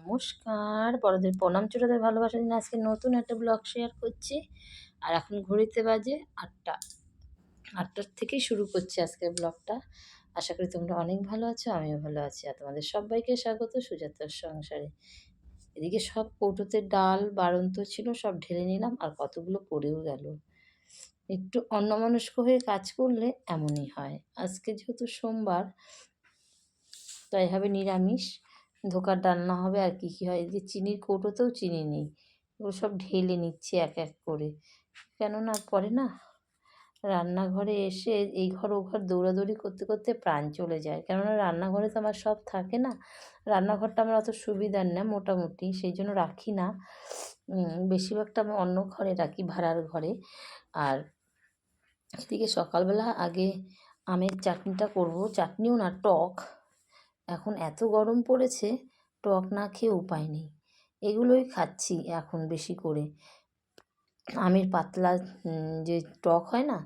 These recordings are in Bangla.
নমস্কার, বড়দের প্রণাম, ছোটদের ভালোবাসা দিন। আজকে নতুন একটা ব্লগ শেয়ার করছি। আর এখন ঘড়িতে বাজে 8টা। 8টার থেকেই শুরু করছি আজকের ব্লগটা। আশা করি তোমরা অনেক ভালো আছো, আমিও ভালো আছি। আর তোমাদের সবাইকে স্বাগত সুজাতার সংসারে। এদিকে সব কৌটোতে ডাল বাড়ন্ত ছিল, সব ঢেলে নিলাম, আর কতগুলো পড়েও গেল। একটু অন্যমনস্ক হয়ে কাজ করলে এমনই হয়। আজকে যেহেতু সোমবার, তাই হবে নিরামিষ। ধোকার ডালনা হবে। আর কী কী হয়, এই যে চিনির কৌটোতেও চিনি নেই, ওগুলো সব ঢেলে নিচ্ছি এক এক করে। কেননা পরে না রান্নাঘরে এসে এই ঘর ও ঘর দৌড়াদৌড়ি করতে করতে প্রাণ চলে যায়। কেননা রান্নাঘরে তো আমার সব থাকে না, রান্নাঘরটা আমার অত সুবিধার না মোটামুটি, সেই জন্য রাখি না। বেশিরভাগটা আমি অন্য ঘরে রাখি, ভাড়ার ঘরে। আর এদিকে সকালবেলা আগে আমের চাটনিটা করব, চাটনিও না টক। এখন এত গরম পড়েছে, টক না খেয়ে উপায় নেই, এগুলোই খাচ্ছি এখন বেশি করে। আমের পাতলা যে টক হয় না,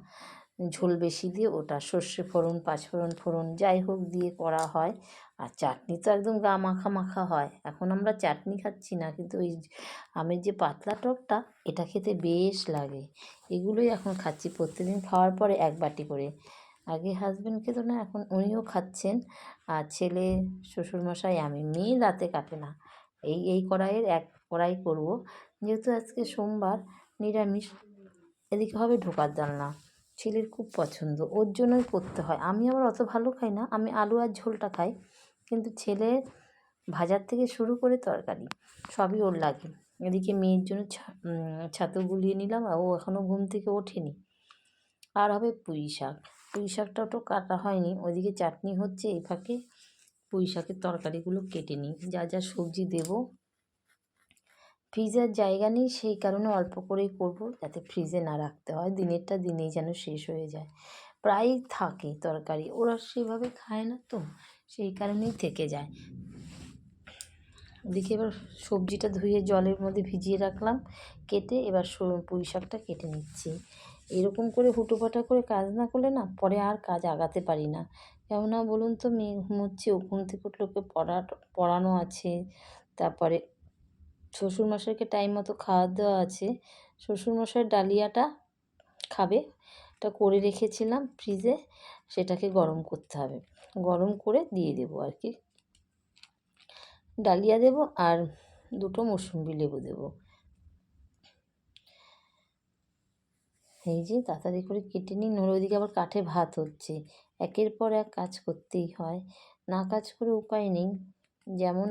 ঝোল বেশি দিয়ে, ওটা সর্ষে ফোড়ন পাঁচফোড়ন ফোড়ন যাই হোক দিয়ে করা হয়। আর চাটনি তো একদম গা মাখা মাখা হয়। এখন আমরা চাটনি খাচ্ছি না, কিন্তু ওই আমের যে পাতলা টকটা, এটা খেতে বেশ লাগে। এগুলোই এখন খাচ্ছি প্রত্যেকদিন, খাওয়ার পরে এক বাটি করে। আগে হাজব্যান্ড খেত না, এখন উনিও খাচ্ছেন। আর ছেলে, শ্বশুরমশাই, আমি, মেয়ে রাতে কাটে না। এই কড়াইয়ের এক কড়াই করব, যেহেতু আজকে সোমবার নিরামিষ। এদিকে হবে ঢোকার ডালনা, ছেলের খুব পছন্দ, ওর জন্যই করতে হয়। আমি আবার অত ভালো খাই না, আমি আলু আর ঝোলটা খাই, কিন্তু ছেলে ভাজার থেকে শুরু করে তরকারি সবই ওর লাগে। এদিকে মেয়ের জন্য ছাতু গুলিয়ে নিলাম, আর ও এখনও ঘুম থেকে ওঠেনি। আর হবে পুঁই শাক, পুঁই শাকটাও তো কাটা হয়নি, ওইদিকে চাটনি হচ্ছে, এই ফাঁকে পুঁই শাকের তরকারিগুলো কেটে নিই, যা যা সবজি দেবো। ফ্রিজের জায়গা নেই, সেই কারণে অল্প করেই করব, যাতে ফ্রিজে না রাখতে হয়, দিনেরটা দিনেই যেন শেষ হয়ে যায়। প্রায়ই থাকে তরকারি, ওরা সেভাবে খায় না তো, সেই কারণেই থেকে যায়। দেখি এবার সবজিটা ধুয়ে জলের মধ্যে ভিজিয়ে রাখলাম, কেটে এবার পুঁই শাকটা কেটে নিচ্ছি। এরকম করে হুটোপাটা করে কাজ না করলে না পরে আর কাজ আগাতে পারি না। কেননা বলুন তো, মেয়ে ঘুমোচ্ছে, ও ঘুম থেকে উঠলে ওকে পড়ানো আছে, তারপরে শ্বশুরমশাইকে টাইম মতো খাওয়া দেওয়া আছে। শ্বশুরমশাইয়ের ডালিয়াটা খাবে, এটা করে রেখেছিলাম ফ্রিজে, সেটাকে গরম করতে হবে, গরম করে দিয়ে দেবো আর কি। ডালিয়া দেবো আর দুটো মৌসুম্বি লেবু দেবো। এই যে তাড়াতাড়ি করে কেটে নিই, নইলে ওইদিকে আবার কাঠে ভাত হচ্ছে। একের পর এক কাজ করতেই হয়, না কাজ করে উপায় নেই। যেমন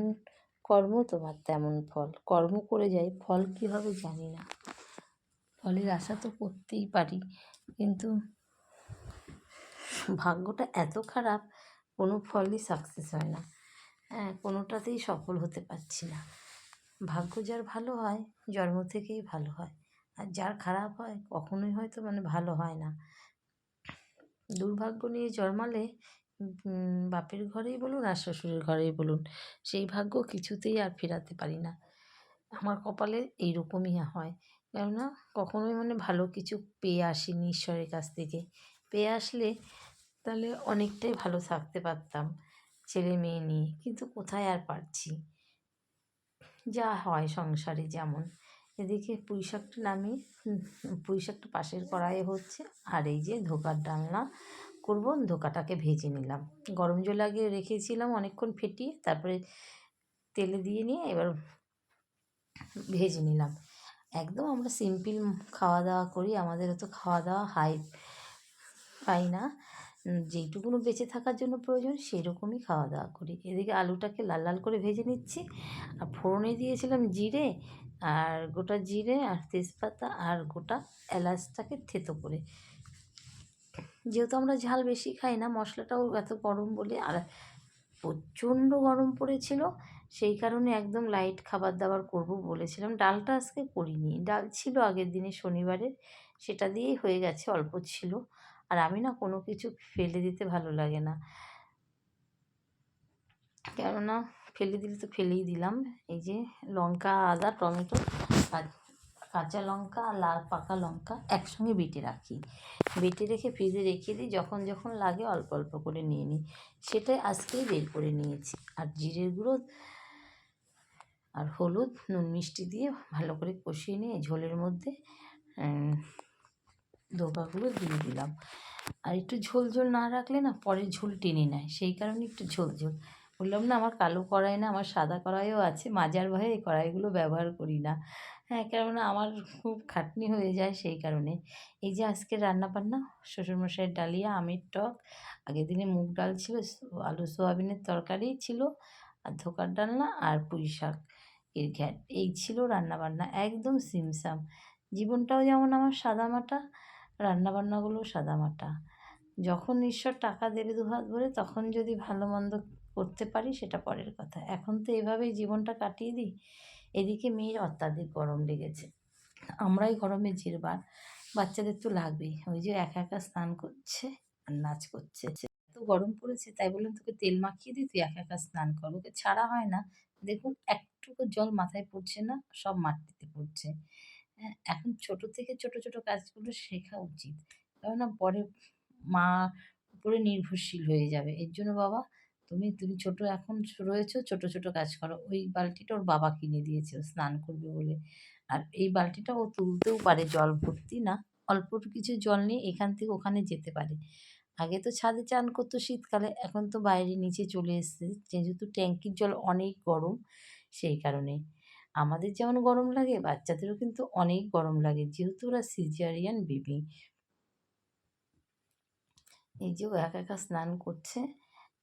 কর্ম তোমার তেমন ফল, কর্ম করে যাই, ফল কী হবে জানি না। ফলের আশা তো করতেই পারি, কিন্তু ভাগ্যটা এত খারাপ, কোনো ফলই সাকসেস হয় না। কোনোটাতেই সফল হতে পারছি না। ভাগ্য যার ভালো হয় জন্ম থেকেই ভালো হয়, আর যার খারাপ হয় কখনোই হয়তো ভালো হয় না। দুর্ভাগ্য নিয়ে জন্মালে বাপের ঘরেই বলুন আর শ্বশুরের ঘরেই বলুন, সেই ভাগ্য কিছুতেই আর ফেরাতে পারি না। আমার কপালে এইরকমই হয়, কেননা কখনোই ভালো কিছু পেয়ে আসিনি ঈশ্বরের কাছ থেকে। পেয়ে আসলে তাহলে অনেকটাই ভালো থাকতে পারতাম ছেলে মেয়ে নিয়ে, কিন্তু কোথায় আর পারছি, যা হয় সংসারে যেমন। এদিকে পুঁই শাকটা নামিয়ে, পুঁই শাকটা পাশের কড়াইয়ে হচ্ছে, আর এই যে ধোকার ডালনা করব, ধোকাটাকে ভেজে নিলাম, গরম জল আগে রেখেছিলাম অনেকক্ষণ ফেটিয়ে, তারপরে তেলে দিয়ে নিয়ে এবার ভেজে নিলাম। একদম আমরা সিম্পল খাওয়া দাওয়া করি, আমাদের তো খাওয়া দাওয়া হাই পাই না, যেইটুকুনো বেঁচে থাকার জন্য প্রয়োজন সেই রকমই খাওয়া দাওয়া করি। এদিকে আলুটাকে লাল লাল করে ভেজে নিচ্ছি, আর ফোড়নে দিয়েছিলাম জিরে, আর গোটা জিরে আর তেজপাতা আর গোটা এলাচটাকে থেতো করে। যেহেতু আমরা ঝাল বেশি খাই না, মশলাটাও এত গরম বলে, আর প্রচণ্ড গরম পড়েছিল, সেই কারণে একদম লাইট খাবার দাবার করব বলেছিলাম। ডালটা আজকে করিনি, ডাল ছিল আগের দিনে শনিবারের, সেটা দিয়েই হয়ে গেছে, অল্প ছিল। আর আমি না কোনো কিছু ফেলে দিতে ভালো লাগে না, কেননা ফেলে দিলে তো ফেলেই দিলাম। এই যে লঙ্কা আদা টমেটো আর কাঁচা লঙ্কা আর লাল পাকা লঙ্কা একসঙ্গে বেটে রাখি, বেটে রেখে ফ্রিজে রেখে দিই, যখন যখন লাগে অল্প অল্প করে নিয়ে নিই, সেটাই আজকেই বের করে নিয়েছি। আর জিরের গুঁড়ো আর হলুদ নুন মিষ্টি দিয়ে ভালো করে কষিয়ে নিয়ে ঝোলের মধ্যে ধোকাগুলো দিয়ে দিলাম। আর একটু ঝোল ঝোল না রাখলে না পরে ঝোল টেনে নেয়, সেই কারণে একটু ঝোল ঝোল। বললাম না আমার কালো কড়াই না, আমার সাদা কড়াইও আছে, মাজার ভয়ে এই কড়াইগুলো ব্যবহার করি না। হ্যাঁ, কেননা আমার খুব খাটনি হয়ে যায় সেই কারণে। এই যে আজকে রান্নাবান্না, শ্বশুরমশাইয়ের ডালিয়া, আমের টক, আগের দিনে মুগ ডাল ছিল, আলু সোয়াবিনের তরকারি ছিল, আর ধোকার ডালনা আর পুঁই শাক এর ঘ্যাট, এই ছিল রান্নাবান্না, একদম সিমসাম। জীবনটাও যেমন আমার সাদামাটা, রান্নাবান্নাগুলোও সাদামাটা। যখন ঈশ্বর টাকা দেবে দুহাত ভরে তখন যদি ভালো মন্দ করতে পারি সেটা পরের কথা। এখন তো এভাবেই জীবনটা কাটিয়ে দিই। এদিকে মেয়ের অত্যাধিক গরম লেগেছে, আমরাই গরমে জেরবার, বাচ্চাদের তো লাগবেই। ওই যে একা একা স্নান করছে আর নাচ করছে। এত গরম পড়েছে তাই বললাম তোকে তেল মাখিয়ে দিই, তুই একা একা স্নান কর। ওকে ছাড়া হয় না। দেখুন একটুকু জল মাথায় পড়ছে না, সব মাটিতে পড়ছে। হ্যাঁ, এখন ছোট থেকে ছোট ছোট কাজগুলো শেখা উচিত, কেননা পরে মা উপরে নির্ভরশীল হয়ে যাবে। এর জন্য বাবা, তুমি তুমি ছোট এখন রয়েছো, ছোট ছোট কাজ করো। ওই বালতিটা ওর বাবা কিনে দিয়েছে ও স্নান করবে বলে। আর এই বালতিটা ও তুলতেও পারে, জল ভর্তি না, অল্প কিছু জল নিয়ে এখান থেকে ওখানে যেতে পারে। আগে তো ছাদে চান করতো শীতকালে, এখন তো বাইরে নিচে চলে এসছে, যেহেতু ট্যাঙ্কির জল অনেক গরম সেই কারণে। আমাদের যেমন গরম লাগে বাচ্চাদেরও কিন্তু অনেক গরম লাগে, যেহেতু ওরা সিজারিয়ান বেবি। এই যে ও একা একা স্নান করছে,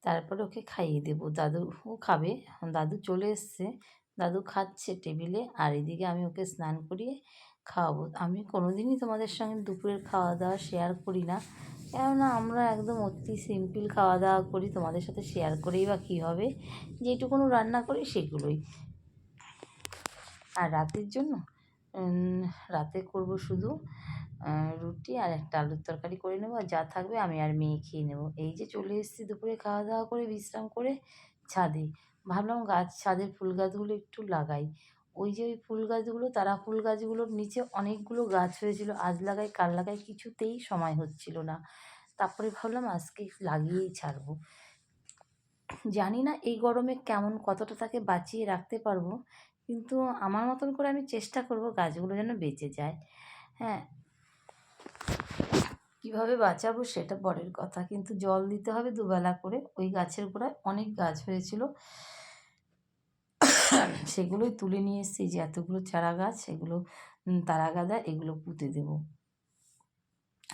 তারপরে ওকে খাইয়ে দেবো। দাদু ও খাবে, দাদু চলে এসছে, দাদু খাচ্ছে টেবিলে, আর এদিকে আমি ওকে স্নান করিয়ে খাওয়াবো। আমি কোনোদিনই তোমাদের সঙ্গে দুপুরের খাওয়া দাওয়া শেয়ার করি না, কেননা আমরা একদম অতি সিম্পল খাওয়া দাওয়া করি, তোমাদের সাথে শেয়ার করেই বা কী হবে, যেটুকুনো রান্না করি সেগুলোই। আর রাতের জন্য রাতে করব শুধু রুটি আর একটা আলুর তরকারি করে নেবো, আর যা থাকবে আমি আর মেয়ে খেয়ে নেবো। এই যে চলে এসেছি দুপুরে খাওয়া দাওয়া করে বিশ্রাম করে ছাদে, ভাবলাম গাছ, ছাদের ফুল গাছগুলো একটু লাগাই। ওই যে ওই ফুল গাছগুলো, তারা ফুল গাছগুলোর নিচে অনেকগুলো গাছ হয়েছিল, আজ লাগাই কাল লাগাই, কিছুতেই সময় হচ্ছিল না। তারপরে ভাবলাম আজকে লাগিয়েই ছাড়বো। জানি না এই গরমে কেমন কতটা তাকে বাঁচিয়ে রাখতে পারবো, কিন্তু আমার মতন করে আমি চেষ্টা করব গাছগুলো যেন বেঁচে যায়। হ্যাঁ, কীভাবে বাঁচাবো সেটা পরের কথা, কিন্তু জল দিতে হবে দুবেলা করে। ওই গাছের গোড়ায় অনেক গাছ হয়েছিল, সেগুলোই তুলে নিয়ে এসেছি, যে এতগুলো চারা গাছ, এগুলো তারাগাদা, এগুলো পুঁতে দেবো।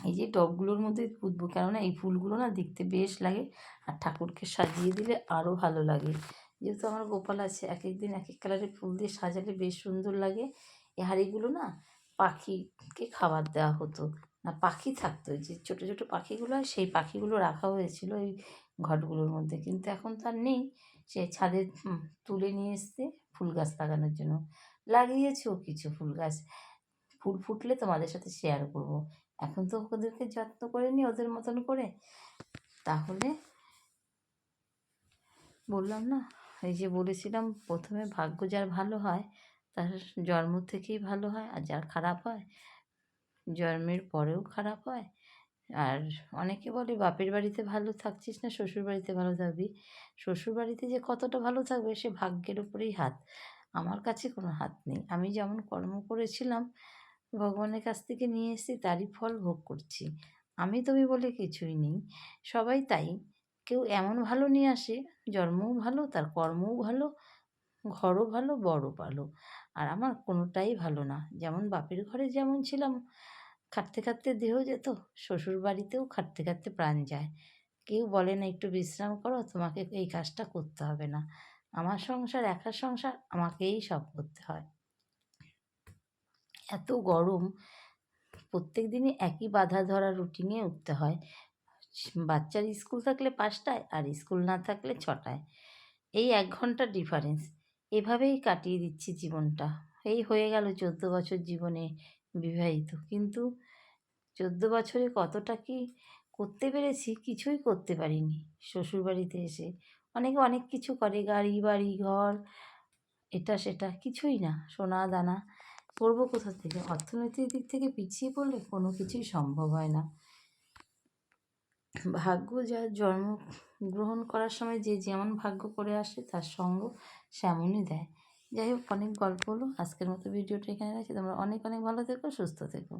এই যে টবগুলোর মধ্যে পুঁতবো, কেননা এই ফুলগুলো না দেখতে বেশ লাগে, আর ঠাকুরকে সাজিয়ে দিলে আরও ভালো লাগে। যেহেতু আমার গোপাল আছে, এক এক দিন এক এক কালারের ফুল দিয়ে সাজালে বেশ সুন্দর লাগে। এই হাঁড়িগুলো না পাখিকে খাবার দেওয়া হতো, না পাখি থাকতো, যে ছোটো ছোটো পাখিগুলো হয় সেই পাখিগুলো রাখা হয়েছিল এই ঘটগুলোর মধ্যে, কিন্তু এখন তো আর নেই। সে ছাদে তুলে নিয়ে এসছে ফুল গাছ লাগানোর জন্য, লাগিয়েছেও কিছু ফুল গাছ। ফুল ফুটলে তোমাদের সাথে শেয়ার করব। এখন তো ওদেরকে যত্ন করে নিই ওদের মতন করে। তাহলে বললাম না, এই যে বলেছিলাম প্রথমে, ভাগ্য যার ভালো হয় তার জন্ম থেকেই ভালো হয়, আর যার খারাপ হয় জন্মের পরেও খারাপ হয়। আর অনেকে বলে বাপের বাড়িতে ভালো থাকছিস না শ্বশুর বাড়িতে ভালো থাকবি, শ্বশুর বাড়িতে যে কতটা ভালো থাকবে সে ভাগ্যের উপরেই হাত। আমার কাছে কোনো হাত নেই, আমি যেমন কর্ম করেছিলাম ভগবানের কাছ থেকে নিয়ে এসেছি তারই ফল ভোগ করছি। আমি তুমি বলে কিছুই নেই, সবাই তাই। কেউ এমন ভালো নিয়ে আসে, জন্মও ভালো, তার কর্মও ভালো, ঘরও ভালো, বড়ও ভালো। আর আমার কোনোটাই ভালো না। যেমন বাপের ঘরে যেমন ছিলাম, খাটতে খাটতে দেহ যেত, শ্বশুর বাড়িতেও খাটতে খাটতে প্রাণ যায়। কেউ বলে না একটু বিশ্রাম করো, তোমাকে এই কাজটা করতে হবে না। আমার সংসার, একার সংসার, আমাকেই সব করতে হয়। এত গরম, প্রত্যেক দিনই একই বাঁধা ধরা রুটিনে উঠতে হয়। বাচ্চার স্কুল থাকলে 5টায়, আর স্কুল না থাকলে 6টায়, এই 1 ঘন্টার ডিফারেন্স। এভাবেই কাটিয়ে দিচ্ছি জীবনটা। এই হয়ে গেল 14 বছর জীবনে বিবাহিত, কিন্তু 14 বছরে কতটা কি করতে পেরেছি, কিছুই করতে পারিনি। শ্বশুরবাড়িতে এসে অনেকে অনেক কিছু করে, গাড়ি বাড়ি ঘর এটা সেটা, কিছুই না, সোনা দানা করবো কোথা থেকে? অর্থনৈতিক দিক থেকে পিছিয়ে পড়লে কোনো কিছুই সম্ভব হয় না। ভাগ্য যার জন্মগ্রহণ করার সময় যে যেমন ভাগ্য করে আসে তার সঙ্গ সেমনই দেয়। যাই হোক, অনেক গল্প হলো। আজকের মতো ভিডিওটা এখানে রাখছি। তোমরা অনেক অনেক ভালো থেকো, সুস্থ থেকো।